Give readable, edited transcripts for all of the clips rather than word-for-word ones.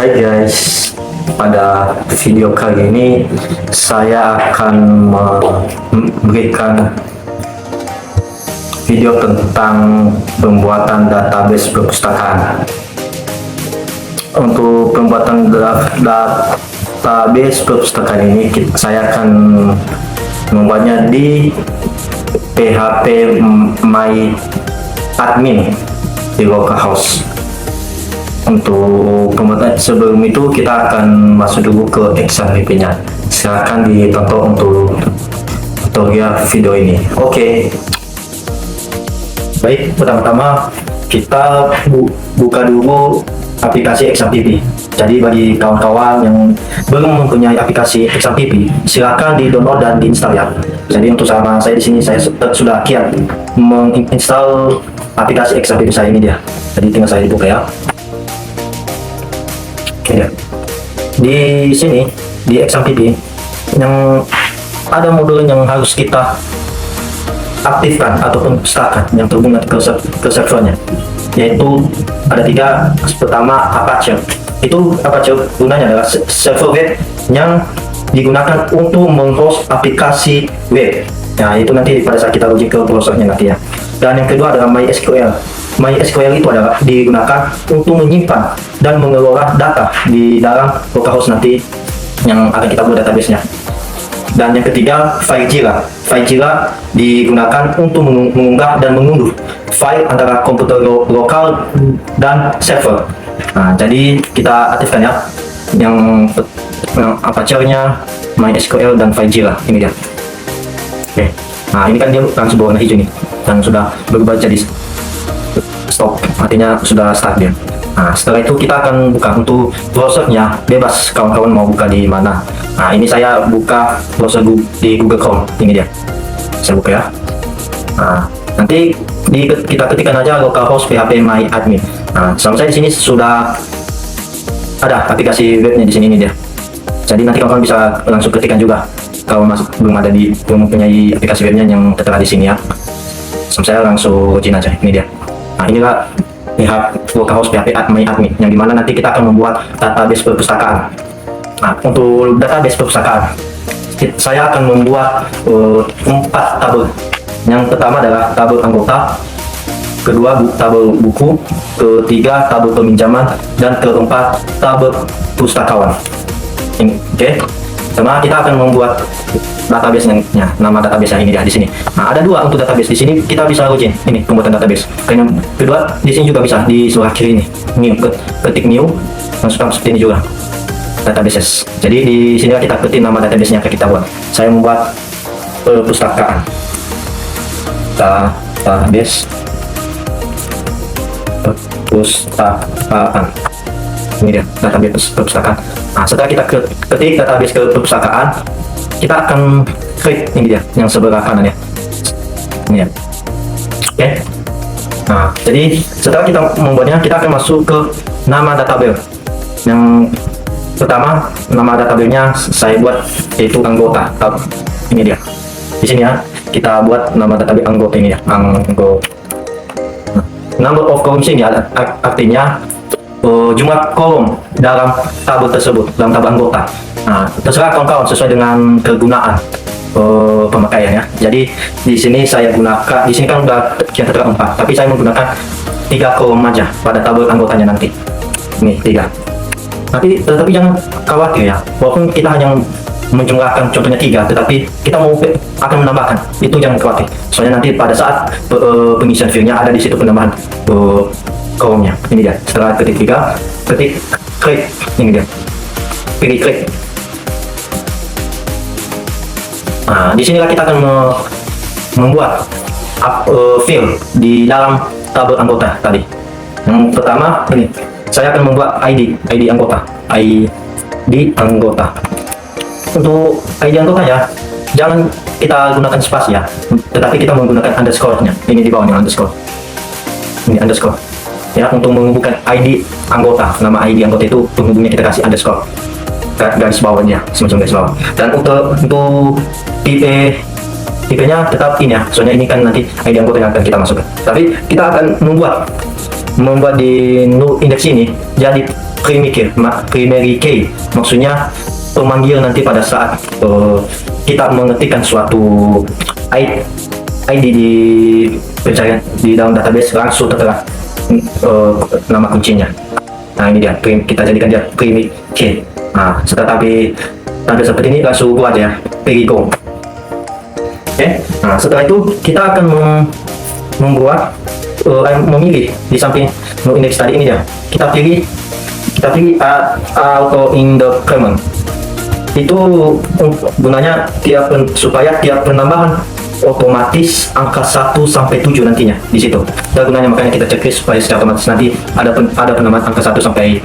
Hai guys, pada video kali ini saya akan memberikan video tentang pembuatan database perpustakaan. Untuk pembuatan database perpustakaan ini saya akan membuatnya di PHP My Admin di localhost. Untuk pembuatan sebelum itu kita akan masuk dulu ke XAMPP nya. Silahkan ditonton untuk tutorial video ini. Oke. Baik, pertama-tama kita buka dulu aplikasi XAMPP. Jadi bagi kawan-kawan yang belum mempunyai aplikasi XAMPP, silakan di-download dan diinstal ya. Jadi untuk sama saya di sini saya sudah kiat menginstal aplikasi XAMPP saya ini dia. Jadi tinggal saya dibuka ya. Oke ya. Di sini di XAMPP yang ada modul yang harus kita aktifkan ataupun start yang terhubung ke servernya, yaitu ada tiga. Pertama, Apache. Itu Apache gunanya adalah server web yang digunakan untuk menghost aplikasi web. Nah, itu nanti pada saat kita login ke browsernya nanti ya. Dan yang kedua adalah MySQL. MySQL itu adalah digunakan untuk menyimpan dan mengelola data di dalam localhost nanti yang akan kita buat database-nya. Dan yang ketiga, FileZilla. FileZilla digunakan untuk mengunggah dan mengunduh file antara komputer lokal dan server. Nah, jadi kita aktifkan ya yang Apache-nya, MySQL dan FileZilla ini dia. Oke. Nah, ini kan dia langsung berwarna hijau nih dan sudah berubah jadi stop, artinya sudah start dia. Nah, setelah itu kita akan buka untuk browsernya, bebas kawan-kawan mau buka di mana. Nah, ini saya buka browser di Google Chrome, ini dia. Saya buka ya. Nah, nanti kita ketikkan aja localhost PHP My Admin. Nah, sama saya di sini sudah ada aplikasi webnya di sini ini dia. Jadi nanti kawan-kawan bisa langsung ketikkan juga kalau masih belum mempunyai aplikasi webnya yang tertera di sini ya. Sama saya langsung login aja, ini dia. Nah, inilah localhost PHP My Admin yang dimana nanti kita akan membuat database perpustakaan. Nah, untuk database perpustakaan saya akan membuat 4 tabel. Yang pertama adalah tabel anggota, kedua tabel buku, ketiga tabel peminjaman, dan keempat tabel pustakawan. Oke. Pertama kita akan membuat database-nya, nama database ini di sini. Nah, ada dua untuk database di sini, kita bisa login. Ini pembuatan database. Yang kedua di sini juga bisa di sebelah kiri ini. New, ketik new, masukkan seperti ini juga. Databases. Jadi di sini kita ketik nama database-nya kita buat. Saya membuat perpustakaan. Database perpustakaan. Ini dia database perpustakaan. Nah, setelah kita ketik database ke perpustakaan, kita akan klik ini dia yang sebelah kanan ya. Ini ya. Oke. Nah, jadi setelah kita membuatnya, kita akan masuk ke nama database. Yang pertama, nama database-nya saya buat yaitu anggota. Ini dia. Di sini ya, kita buat nama database anggota ini ya, anggota. Number of columns ini artinya jumlah kolom dalam tabel tersebut, dalam tabel anggota. Nah, terserah kawan-kawan sesuai dengan kegunaan pemakaian ya. Jadi di sini saya gunakan, di sini kan udah yang tertera 4, tapi saya menggunakan 3 kolom aja pada tabel anggotanya nanti. Ini 3. Tetapi jangan khawatir ya, walaupun kita hanya menjumlahkan contohnya 3, tetapi kita akan menambahkan, itu jangan khawatir. Soalnya nanti pada saat pengisian filenya ada di situ penambahan kolomnya. Ini dia. Setelah ketik 3, ketik klik, ini dia. Pilih klik. Nah, di sinilah kita akan membuat field di dalam tabel anggota tadi. Yang pertama ini, saya akan membuat ID anggota. ID anggota. Untuk ID anggota ya, jangan kita gunakan spasi ya, tetapi kita menggunakan underscore-nya. Ini di bawahnya underscore. Ini underscore. Ya, untuk menghubungkan ID anggota, nama ID anggota itu penghubungnya kita kasih underscore, garis bawahnya, semacam garis bawah. Dan untuk tipenya tetap ini ya, soalnya ini kan nanti ID anggota yang akan kita masukkan. Tapi kita akan membuat di null index ini jadi primary key, maksudnya pemanggil nanti pada saat kita mengetikkan suatu ID di pencarian di dalam database, langsung tertera nama kuncinya. Nah ini dia, kita jadikan dia primary key. Nah setelah tampil seperti ini, langsung gua aja ya, pergi go. Oke. Nah setelah itu kita akan membuat memilih di samping no index tadi ini dia. Kita pilih auto increment. Itu gunanya supaya tiap penambahan otomatis angka 1 sampai 7 nantinya di situ. Dan gunanya makanya kita checklist supaya secara otomatis nanti ada penambahan angka 1 sampai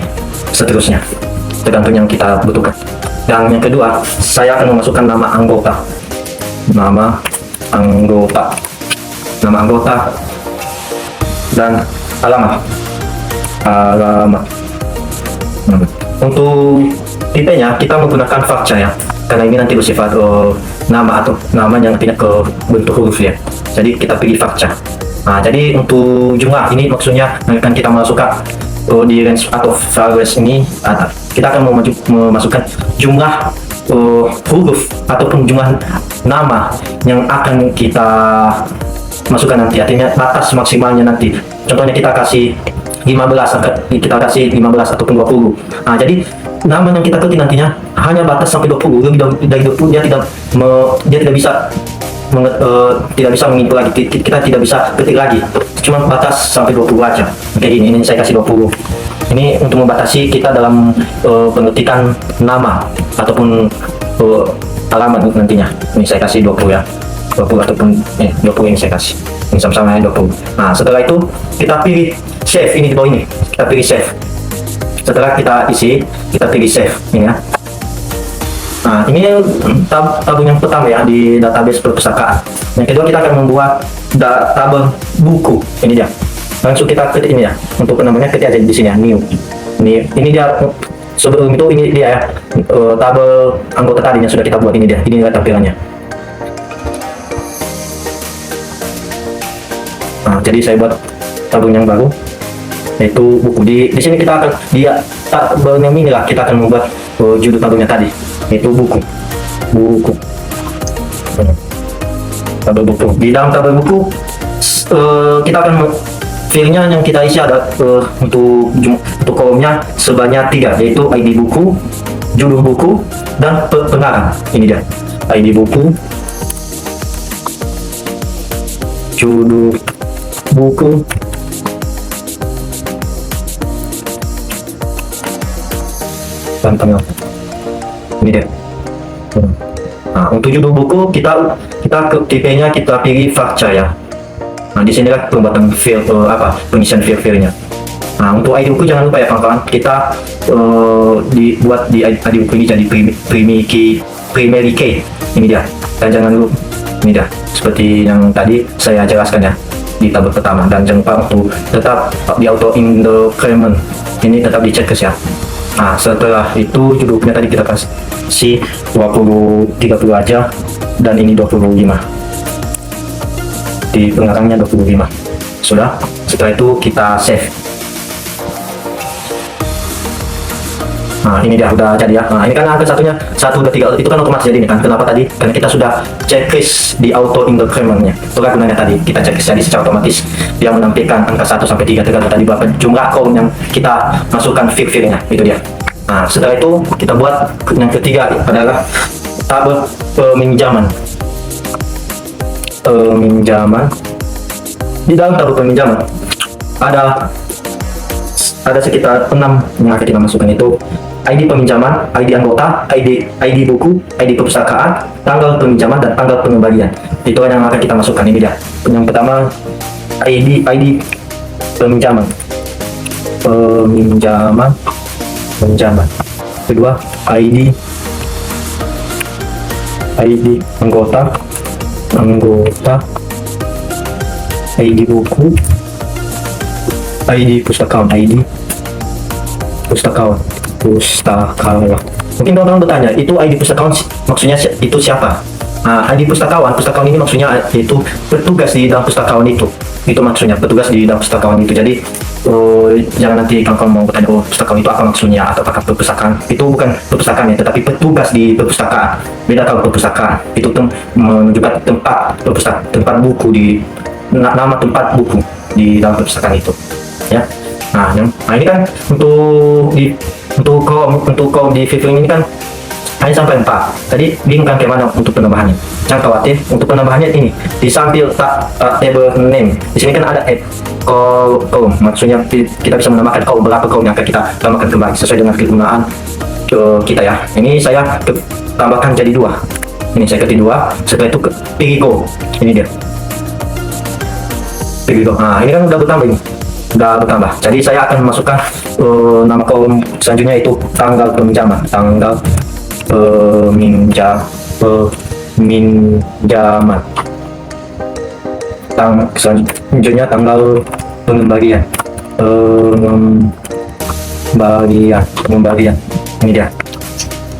seterusnya, tergantung yang kita butuhkan. Dan yang kedua, saya akan memasukkan nama anggota dan alamat. Untuk tipenya kita menggunakan VARCHA ya, karena ini nanti bersifat nama atau namanya nantinya ke bentuk huruf ya. Jadi kita pilih VARCHA. Nah, jadi untuk jumlah ini maksudnya akan kita masukkan di range atau values ini, kita akan memasukkan jumlah huruf ataupun jumlah nama yang akan kita masukkan nanti, artinya batas maksimalnya nanti. Contohnya kita kasih 15 ataupun 20. Nah, jadi nama yang kita ketik nantinya hanya batas sampai 20. Lebih dari 20 dia tidak bisa menginput lagi, kita tidak bisa ketik lagi, cuma batas sampai 20 aja. Kayak gini, ini saya kasih 20. Ini untuk membatasi kita dalam pengetikan nama ataupun alamat nantinya. Ini saya kasih 20 ya, 20 ataupun 20 ini saya kasih, ini sama-sama 20. Nah setelah itu kita pilih save, ini di bawah ini kita pilih save. Setelah kita isi, kita pilih save ini ya. Nah ini tabel yang pertama ya di database perpustakaan. Yang kedua kita akan membuat tabel buku, ini dia. Langsung kita ketik ini ya, untuk penambahannya ketik aja di sini ya, new. Ini dia, sebelum itu ini dia ya, tabel anggota tadi yang sudah kita buat, ini dia, ini adalah tampilannya. Nah jadi saya buat tabel yang baru, yaitu buku. Di sini kita akan tabel yang ini lah, kita akan membuat judul tabelnya tadi, yaitu buku. Tabel buku. Di dalam tabel buku kita akan filenya yang kita isi ada untuk kolomnya sebanyak 3, yaitu ID buku, judul buku, dan pengarang. Ini dia, ID buku, judul buku, dan pengarang. Ini dia. Nah, untuk judul buku kita ke tipenya kita pilih VARCHA ya. Nah di sini kan pembuatan file pengisian file-filenya. Nah untuk ID buku jangan lupa ya kawan-kawan, kita dibuat di ID buku ini jadi primary key. Ini dia. Dan jangan lupa, ini dia, seperti yang tadi saya jelaskan ya di tabel pertama. Dan jangan lupa untuk tetap di auto increment ini tetap dicek ya. Nah setelah itu judulnya tadi kita kasih 30 aja, dan ini 25. Di pengarangnya 25. Sudah. Setelah itu kita save. Nah ini dia udah jadi ya. Nah ini kan angka satunya 1, 2, 3 itu kan otomatis jadi ini kan. Kenapa tadi? Karena kita sudah checklist di auto increment-nya. Itulah gunanya tadi kita checklist jadi secara otomatis dia menampilkan angka 1 sampai 3 tergantung tadi berapa jumlah kolom yang kita masukkan file-filenya. Itu dia. Nah setelah itu kita buat yang ketiga adalah tabel peminjaman. Di dalam tabel peminjaman ada sekitar 6 yang akan kita masukkan, itu ID peminjaman, ID anggota, ID buku, ID perpustakaan, tanggal peminjaman, dan tanggal pengembalian. Itu yang akan kita masukkan. Ini dia. Yang pertama ID peminjaman. Kedua ID anggota, ID buku, ID pustakawan, pustakawan. Mungkin orang bertanya, itu ID pustakawan maksudnya itu siapa? Nah, ID pustakawan ini maksudnya itu petugas di dalam pustakawan itu maksudnya petugas di dalam pustakawan itu. Jadi jangan nanti kawan-kawan mau bertanya, oh pustakawan itu apa maksudnya, atau apakah perpustakaan. Itu bukan perpustakaan ya, tetapi petugas di perpustakaan. Beda kalau perpustakaan itu menunjukkan tempat buku di nama tempat buku di dalam perpustakaan itu, ya. Nah ini kan untuk kaum di Vivering ini kan hanya sampai 4. Tadi bingung kan kayak mana untuk penambahannya. Jangan khawatir, untuk penambahannya ini di samping table name di sini kan ada add kaum, maksudnya kita bisa menambahkan kaum, berapa kaum yang akan kita tambahkan kembali sesuai dengan kegunaan kita ya. Ini saya tambahkan jadi 2. Ini saya ketik 2. Setelah itu pilih go. Ini dia. Pilih go. Nah ini kan udah bertambah ini. Udah bertambah. Jadi saya akan memasukkan nama kaum selanjutnya itu tanggal peminjaman. Tanggal peminjaman. Selanjutnya tanggal pengembalian. Pengembalian. Ini dia.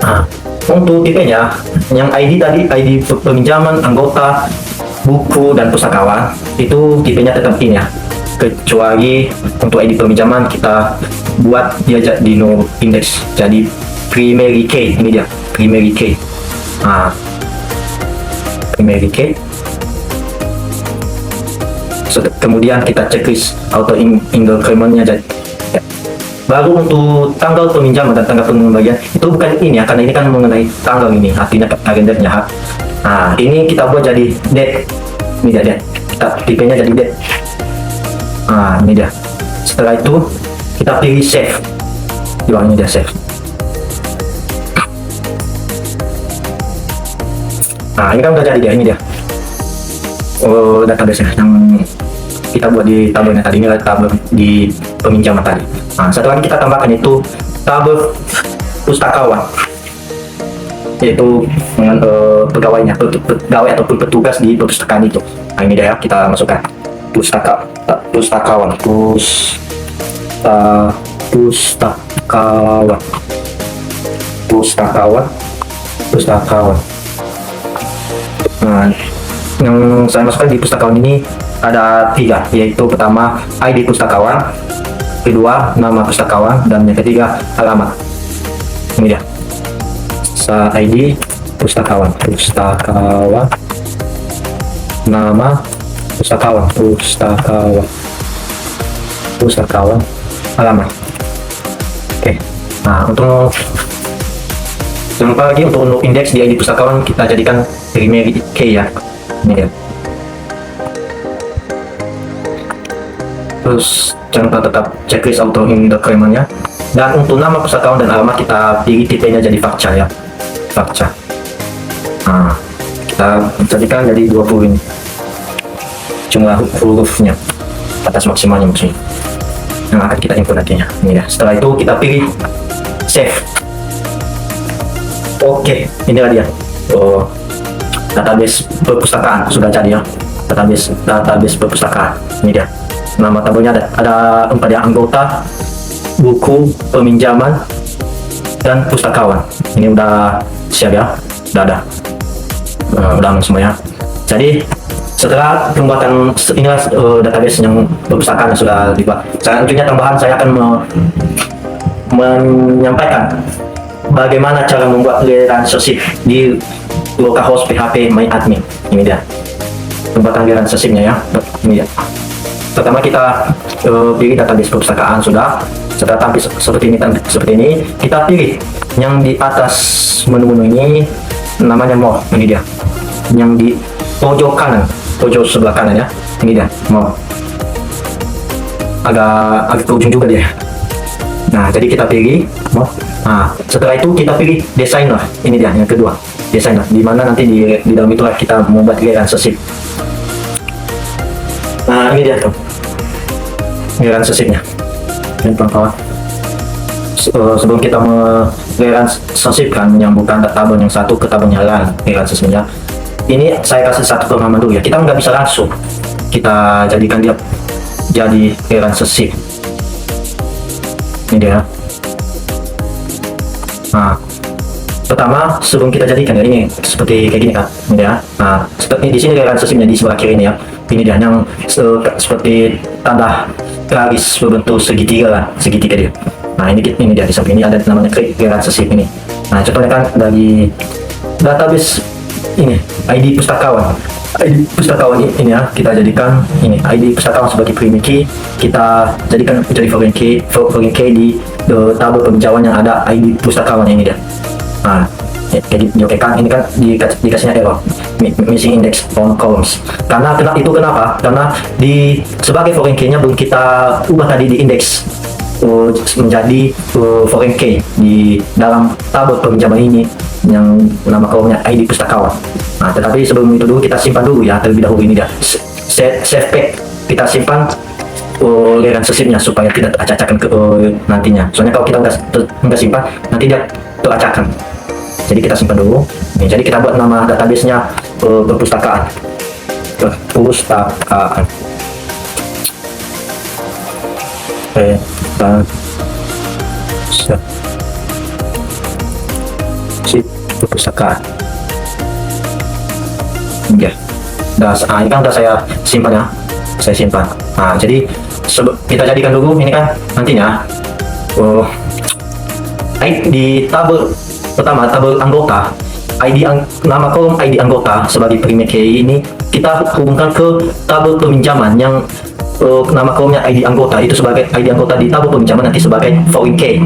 Nah, untuk tipenya, yang ID tadi, ID peminjaman, anggota, buku, dan pustakawan, itu tipenya tetap ini ya. Kecuali untuk ID peminjaman kita buat dia di no index, jadi primary key. Ini dia primary key. Primary key. Kemudian kita checklist auto increment-nya jadi. Baru untuk tanggal peminjaman dan tanggal pengembalian itu bukan ini ya, karena ini kan mengenai tanggal ini, artinya kalendernya. Nah ini kita buat jadi date. Ini dia date. Kita tipenya jadi date. Nah ini dia. Setelah itu kita pilih save. Di bawah ini dia save. Nah ini kan udah jadi dia, ini dia. Database yang kita buat di tabelnya tadi, ini adalah tabel di peminjaman tadi. Nah satu lagi kita tambahkan itu tabel pustakawan, yaitu pegawainya, pegawai ataupun petugas di perpustakaan itu. Nah ini dia, kita masukkan pustakawan. Nah yang saya masukkan di pustakawan ini ada 3, yaitu pertama ID pustakawan, kedua nama pustakawan, dan yang ketiga alamat. Ini dia, ID pustakawan, nama pustakawan, alamat. Oke. Nah untuk jangan lupa lagi untuk indeks di ID pustakawan kita jadikan primary key ya. Ini dia. Terus jangan lupa tetap checklist auto increment-nya. Dan untuk nama pustakawan dan alamat kita pilih tipenya jadi VACCHA ya. VACCHA. Nah, kita jadikan jadi 20 ini. Jumlah hurufnya atas maksimalnya maksudnya. Yang akan kita input nantinya. Ini ya. Setelah itu kita pilih save. Oke, inilah dia. Database perpustakaan sudah jadi ya. Database perpustakaan. Ini dia. Nama tabelnya ada 4 ya, anggota, buku, peminjaman, dan pustakawan. Ini udah siap ya, udah ada, udah aman semuanya. Jadi setelah pembuatan inilah database yang perpustakaan yang sudah dibuat. Selanjutnya tambahan saya akan menyampaikan bagaimana cara membuat relationship di localhost PHP MyAdmin. Ini dia pembuatan relationship-nya ya. Ini dia. Pertama kita pilih database perpustakaan sudah. Setelah tampil seperti ini, kita pilih yang di atas menu-menu ini, namanya more. Ini dia, yang di pojok kanan, pojok sebelah kanan ya. Ini dia more. Agak ke ujung juga dia. Nah jadi kita pilih more. Nah setelah itu kita pilih designer. Ini dia yang kedua, designer. Dimana nanti di dalam itulah kita membuat relationship. Nah ini dia tuh relationship-nya. Dan kawan-kawan, sebelum kita relationship-kan, menyambungkan tabel yang satu ke tabel yang lain, relationship-nya ini saya kasih satu pemahaman dulu ya. Kita nggak bisa langsung kita jadikan dia jadi relationship. Ini dia. Nah pertama sebelum kita jadikan ya, ini seperti kayak gini kan, ini ya. Nah, seperti di sini kan sesipnya di sebelah kiri ini ya. Ini dia yang seperti tanda garis berbentuk segitiga kan, segitiga dia. Nah, ini dia di samping ini ada namanya gerakan sesip ini. Nah, contohnya kan dari database ini ID pustakawan. ID pustakawan ini ya, kita jadikan ini ID pustakawan sebagai primary key, kita jadikan jadi foreign key di tabel peminjaman yang ada ID pustakawan ini dia. Nah, jadi kan ini kan dikasihnya error missing index on columns. Karena kenapa? Karena di sebagai foreign key-nya belum kita ubah tadi di index menjadi foreign key di dalam tabel peminjaman ini yang nama kolomnya ID pustakawan. Nah, tetapi sebelum itu dulu kita simpan dulu ya terlebih dahulu ini dia. Save pack kita simpan gerakan sesipnya supaya tidak teracak-acakan ke nantinya. Soalnya kalau kita nggak simpan nanti dia teracakkan. Jadi kita simpan dulu. Jadi kita buat nama database-nya perpustakaan. Perpustakaan. Perpustakaan. Ya. Ini kan udah saya simpan ya. Saya simpan. Nah, jadi kita jadikan dulu ini kan nantinya di tabel pertama, tabel anggota, nama kolom ID anggota sebagai primary key ini kita hubungkan ke tabel peminjaman yang nama kolomnya ID anggota itu sebagai ID anggota di tabel peminjaman nanti sebagai foreign key.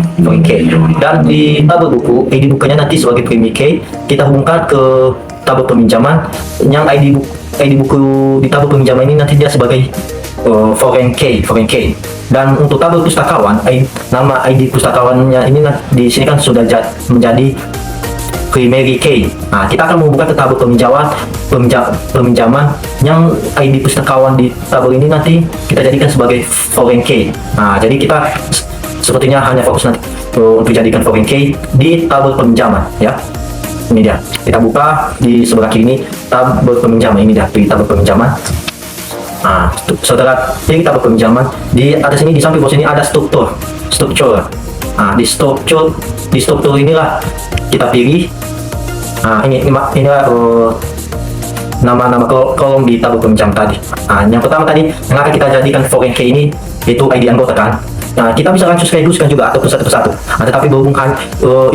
Dan di tabel buku, ID bukunya nanti sebagai primary key kita hubungkan ke tabel peminjaman yang ID buku di tabel peminjaman ini nanti dia sebagai foreign key. Dan untuk tabel pustakawan, nama ID pustakawannya ini di sini kan sudah menjadi primary key. Nah, kita akan membuka ke tabel peminjaman yang ID pustakawan di tabel ini nanti kita jadikan sebagai foreign key. Nah, jadi kita sepertinya hanya fokus nanti untuk jadikan foreign key di tabel peminjaman ya. Ini dia. Kita buka di sebelah kiri ini tabel peminjaman, ini dia di tabel peminjaman. Nah, setelah pilih tabel peminjaman, di atas ini di samping bawah sini ada struktur. Nah, di struktur inilah kita pilih. Nah, inilah nama-nama kolom di tabel peminjaman tadi. Nah, yang pertama tadi yang akan kita jadikan foreign key ini itu ID anggota kan. Nah, kita bisa langsung sekaligus kan juga ataupun satu persatu. Nah, tetapi berhubungkan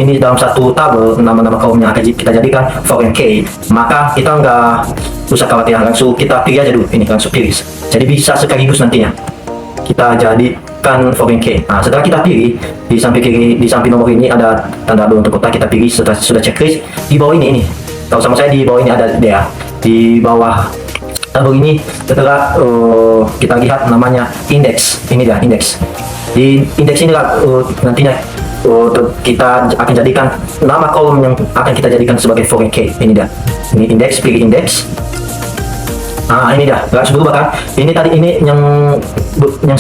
ini dalam satu tabel nama-nama kolom yang akan kita jadikan foreign key, maka kita nggak usah khawatir, langsung kita pilih aja dulu ini, langsung pilih. Jadi bisa sekaligus nantinya kita jadikan foreign key. Nah, setelah kita pilih di samping kiri, di samping nomor ini ada tanda untuk kotak, kita pilih setelah sudah checklist. Di bawah ini tahu sama saya di bawah ini ada dia. Di bawah tabel ini setelah kita lihat namanya index. Ini dia index. Di indeks inilah nantinya kita akan jadikan nama kolom yang akan kita jadikan sebagai foreign key. Ini dia. Ini indeks, pilih indeks. Nah, ini dah garis berubah kan. Ini tadi ini yang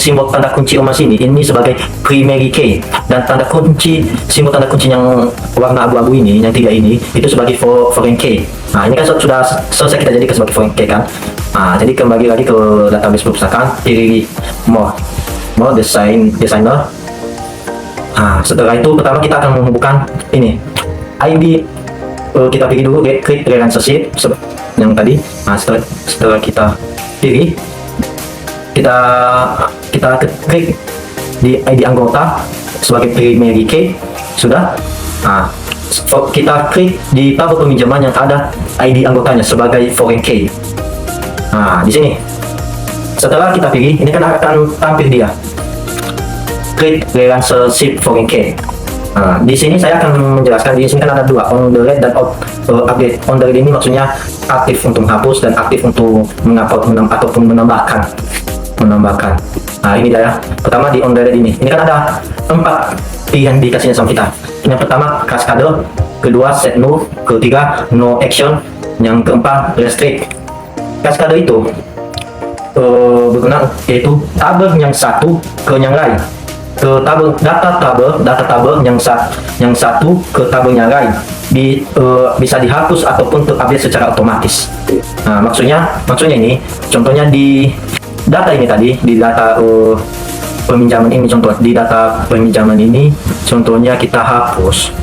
simbol tanda kunci emas ini sebagai primary key, dan simbol tanda kunci yang warna abu-abu ini yang tiga ini itu sebagai foreign key. Nah, ini kan sudah selesai kita jadikan sebagai foreign key kan. Nah, jadi kembali lagi ke database perpustakaan, pilih more designer. Nah, setelah itu pertama kita akan menghubungkan ini ID, kita pilih dulu klik relationship yang tadi. Nah, setelah kita pilih, kita klik di ID anggota sebagai primary key sudah. Nah, kita klik di tabel peminjaman yang ada ID anggotanya sebagai foreign key. Nah, di sini setelah kita pilih, ini kan akan tampil dia klik relationship foreign key. Nah, di sini saya akan menjelaskan, di sini kan ada dua, on the read dan update. On the read ini maksudnya aktif untuk menghapus dan aktif untuk ataupun menambahkan. Nah, ini dia ya. Pertama di on the read ini kan ada 4 pilihan dikasihnya sama kita. Yang pertama cascade, kedua set no, ketiga no action, yang keempat restrict. Cascade itu berguna yaitu tabel yang satu ke yang lain, ke data tabel yang satu ke tabel yang lain, bisa dihapus ataupun terupdate secara otomatis. Nah, maksudnya ini contohnya di data ini tadi, di data peminjaman ini, contoh di data peminjaman ini contohnya kita hapus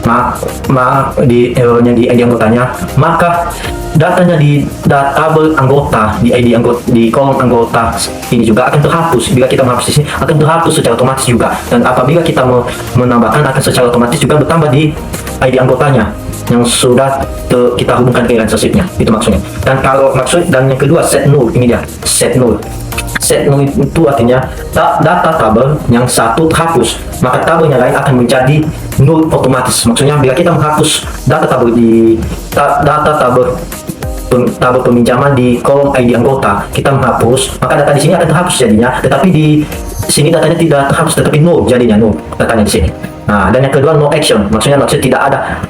yang di ID anggotanya, maka datanya di tabel anggota, di ID anggota, di kolom anggota ini juga akan terhapus. Bila kita menghapus di sini, akan terhapus secara otomatis juga. Dan apabila kita menambahkan, akan secara otomatis juga bertambah di ID anggotanya yang sudah kita hubungkan ke relationship-nya. Itu maksudnya. Dan kalau dan yang kedua, set null. Ini dia, set null. Set null itu artinya data tabel yang satu terhapus, maka tabel yang lain akan menjadi null otomatis. Maksudnya bila kita menghapus data tabel di tabel peminjaman di kolom ID anggota, kita menghapus, maka data di sini akan terhapus jadinya, tetapi di sini datanya tidak terhapus, tetapi null jadinya, null datanya di sini. Nah, dan yang kedua, no action. Maksudnya tidak ada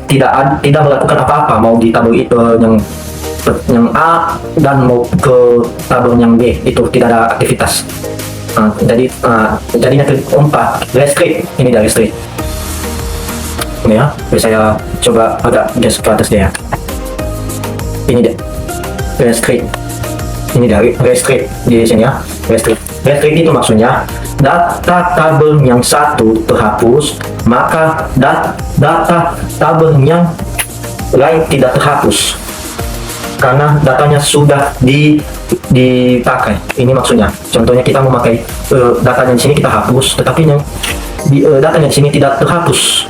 tidak melakukan apa-apa, mau di tabel itu yang A dan mau ke tabel yang B, itu tidak ada aktivitas. Jadi yang keempat, restrict. Ini dari restrict. Ini ya, saya coba agak geser ke atas dia. Ini dia, restrict. Ini dari restrict di sini ya, restrict. Restrict itu maksudnya data tabel yang satu terhapus, maka data tabel yang lain tidak terhapus karena datanya sudah dipakai. Ini maksudnya. Contohnya kita memakai datanya di sini kita hapus, tetapi yang datanya di sini tidak terhapus,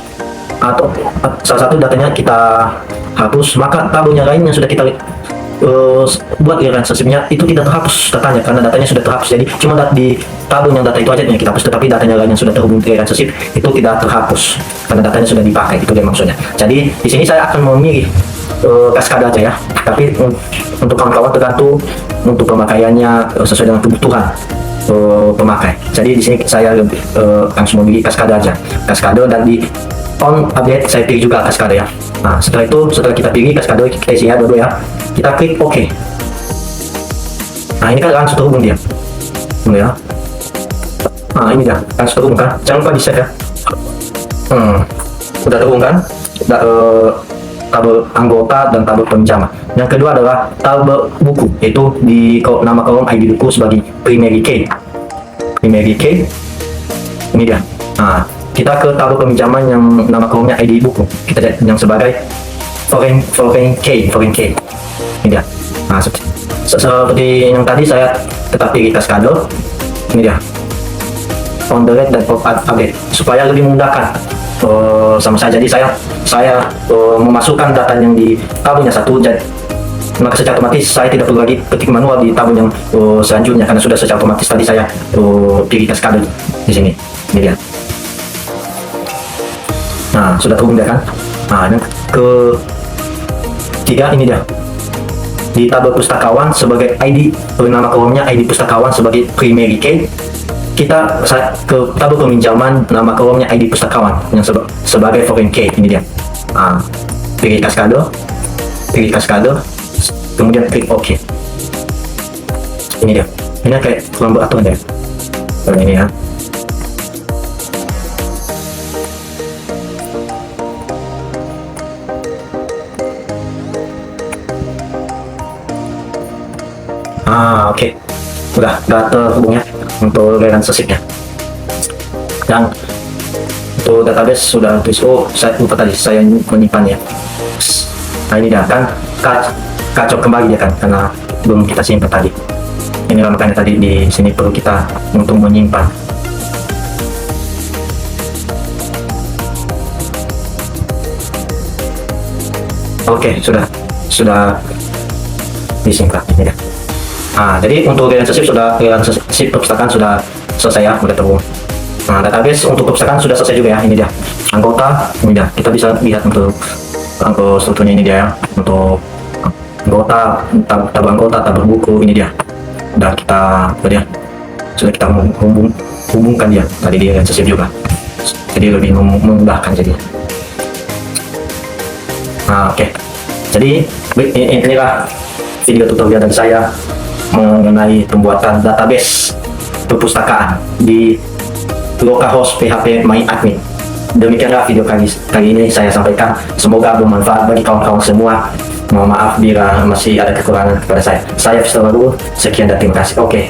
atau salah satu datanya kita hapus, maka tabelnya lain yang sudah kita buat relationship-nya itu tidak terhapus datanya, karena datanya sudah terhapus. Jadi cuma di tabel yang data itu aja yang kita hapus, tetapi datanya lain yang sudah terhubung ke relationship itu tidak terhapus karena datanya sudah dipakai. Itu dia maksudnya. Jadi di sini saya akan memilih kaskade aja ya, tapi untuk kawan-kawan tergantung untuk pemakaiannya sesuai dengan kebutuhan pemakai. Jadi di sini saya langsung memilih kaskade aja, kaskade, dan di on update saya pilih juga kaskade ya. Nah, setelah itu, setelah kita pilih kaskade, kita isi ya dulu ya, kita klik OK. Nah, ini kan langsung terhubung dia, ya. Nah, ini dia langsung terhubung kan, jangan lupa di save ya. Udah terhubung kan, tabel anggota dan tabel peminjaman. Yang kedua adalah tabel buku, yaitu di nama kolom ID buku sebagai primary key. Primary key, ini dia. Nah, kita ke tabel peminjaman yang nama kolomnya ID buku, kita lihat yang sebagai foreign key. Ini dia. Nah, seperti yang tadi saya tetap pilih kaskade. Ini dia, on the red dan pop update, supaya lebih memudahkan sama saya. Jadi saya memasukkan data yang di tabelnya satu, maka secara otomatis saya tidak perlu lagi ketik manual di tabel yang selanjutnya, karena sudah secara otomatis tadi saya pilih kaskade di sini. Ini dia. Nah, sudah terhubung dia kan. Nah, yang ketiga ini dia, di tabel pustakawan sebagai ID, nama kolomnya ID pustakawan sebagai primary key. Kita ke tabel peminjaman, nama kolomnya ID pustakawan yang sebagai foreign key. Ini dia. Nah, pilih kaskade, kemudian klik OK. Ini dia. Ini kayak kurang beraturan ya. Ini ya. Oke. Udah terhubung ya untuk relationship-nya. Dan untuk database sudah tulis. Saya lupa tadi saya menyimpan ya. Nah, ini dia kan kacau kembali ya kan, karena belum kita simpan tadi. Ini makanya tadi di sini perlu kita untuk menyimpan. Oke, sudah disimpan ini ya. Nah, jadi untuk relationship perpustakaan sudah selesai ya, udah terhubung. Nah, database untuk perpustakaan sudah selesai juga ya. Ini dia anggota, ini dia, kita bisa lihat untuk strukturnya. Ini dia ya, untuk anggota, tabel anggota, tabel buku. Ini dia, sudah kita hubungkan dia tadi di relationship juga, jadi lebih memudahkan jadi. Nah, oke. Jadi inilah video tutorial dari saya mengenai pembuatan database perpustakaan di localhost PHP MyAdmin. Demikianlah video kali ini saya sampaikan. Semoga bermanfaat bagi kawan-kawan semua. Mohon maaf bila masih ada kekurangan kepada saya. Saya Fistoralu, sekian dan terima kasih. Oke.